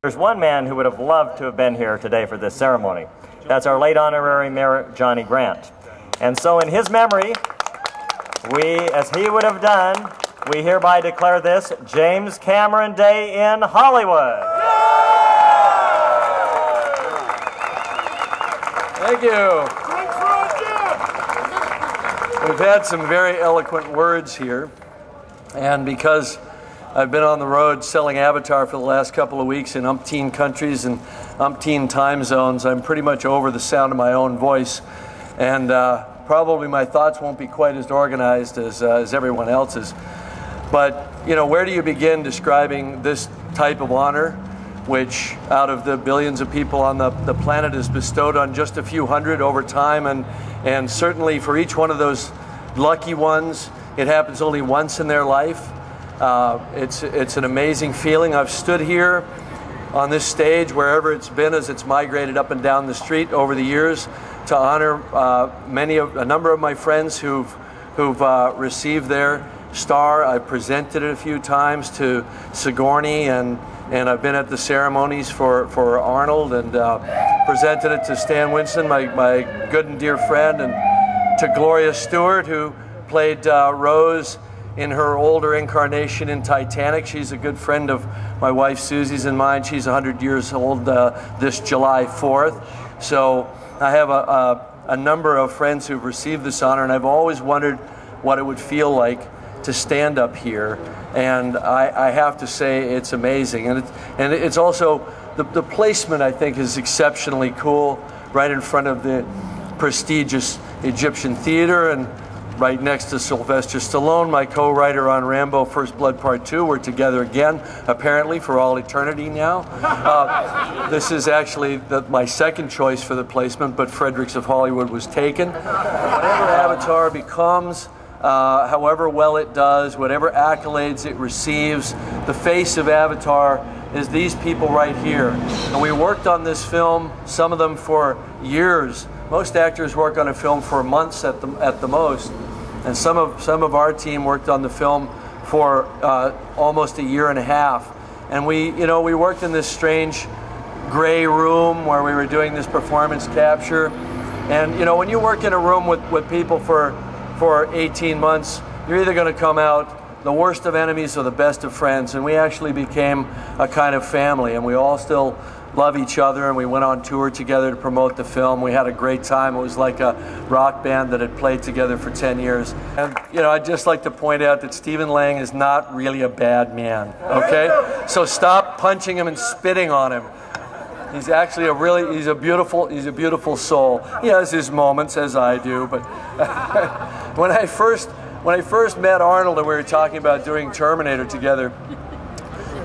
There's one man who would have loved to have been here today for this ceremony. That's our late honorary mayor, Johnny Grant. And so in his memory, as he would have done, we hereby declare this James Cameron Day in Hollywood. Thank you. We've had some very eloquent words here, and because I've been on the road selling Avatar for the last couple of weeks in umpteen countries and umpteen time zones, I'm pretty much over the sound of my own voice, and probably my thoughts won't be quite as organized as everyone else's. But, you know, where do you begin describing this type of honor, which out of the billions of people on the planet is bestowed on just a few hundred over time, and certainly for each one of those lucky ones, it happens only once in their life. It's an amazing feeling. I've stood here on this stage, wherever it's been, as it's migrated up and down the street over the years, to honor a number of my friends who've received their star. I've presented it a few times to Sigourney, and I've been at the ceremonies for Arnold, and presented it to Stan Winston, my good and dear friend, and to Gloria Stewart, who played Rose in her older incarnation in Titanic. She's a good friend of my wife Susie's and mine. She's 100 years old this July 4th. So I have a number of friends who've received this honor, and I've always wondered what it would feel like to stand up here. And I have to say it's amazing. And it's also, the placement I think is exceptionally cool, right in front of the prestigious Egyptian Theater, and right next to Sylvester Stallone, my co-writer on Rambo First Blood Part 2. We're together again, apparently, for all eternity now. This is actually my second choice for the placement, but Fredericks of Hollywood was taken. Whatever Avatar becomes, however well it does, whatever accolades it receives, the face of Avatar is these people right here. And we worked on this film, some of them for years. Most actors work on a film for months at the most, and some of our team worked on the film for almost a year and a half. And we worked in this strange gray room where we were doing this performance capture. And when you work in a room with people for 18 months, you're either going to come out the worst of enemies or the best of friends. And we actually became a kind of family, and we all still love each other, and we went on tour together to promote the film. We had a great time. It was like a rock band that had played together for 10 years. And I'd just like to point out that Stephen Lang is not really a bad man, okay? So stop punching him and spitting on him. He's actually he's a beautiful soul. He has his moments, as I do, but when I first met Arnold and we were talking about doing Terminator together,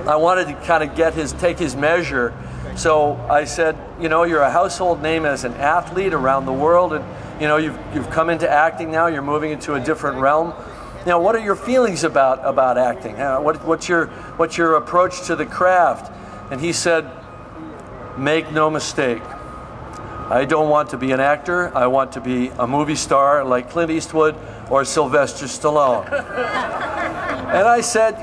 I wanted to kind of take his measure. So I said, you're a household name as an athlete around the world, and you've come into acting now. You're moving into a different realm. Now, what are your feelings about acting? What's your approach to the craft? And he said, make no mistake, I don't want to be an actor. I want to be a movie star like Clint Eastwood or Sylvester Stallone. And I said,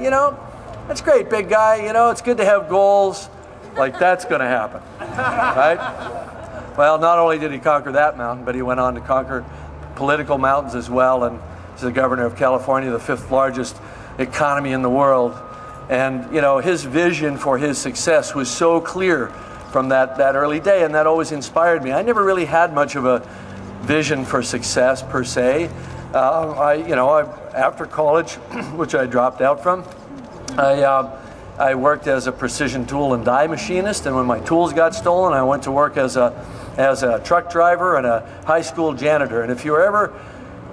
that's great, big guy. It's good to have goals. Like, that's going to happen, right? Well, not only did he conquer that mountain, but he went on to conquer political mountains as well, and he's the governor of California, the 5th largest economy in the world. And, his vision for his success was so clear from that early day, and that always inspired me. I never really had much of a vision for success, per se. After college, which I dropped out from, I worked as a precision tool and die machinist, and when my tools got stolen, I went to work as a truck driver and a high school janitor. And if you were ever,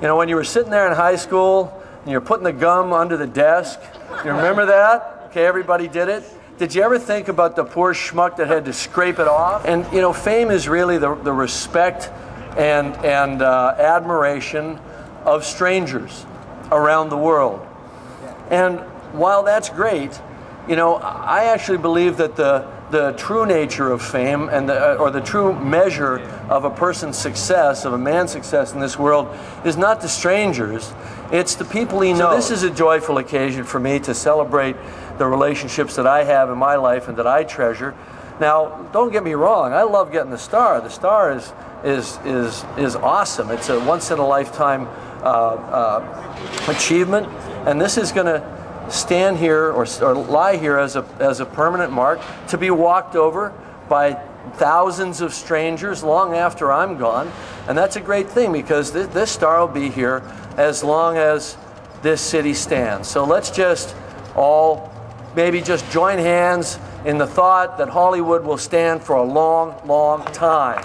when you were sitting there in high school and you're putting the gum under the desk, you remember that? Okay, everybody did it. Did you ever think about the poor schmuck that had to scrape it off? And fame is really the respect and admiration of strangers around the world. And while that's great, I actually believe that the true nature of fame and the true measure of a person's success, of a man's success in this world, is not the strangers, it's the people he knows. So this is a joyful occasion for me to celebrate the relationships that I have in my life and that I treasure. Now, don't get me wrong. I love getting the star. The star is awesome. It's a once-in-a-lifetime achievement, and this is going to stand here or lie here as a permanent mark to be walked over by thousands of strangers long after I'm gone. And that's a great thing, because this star will be here as long as this city stands. So let's just all maybe just join hands in the thought that Hollywood will stand for a long, long time.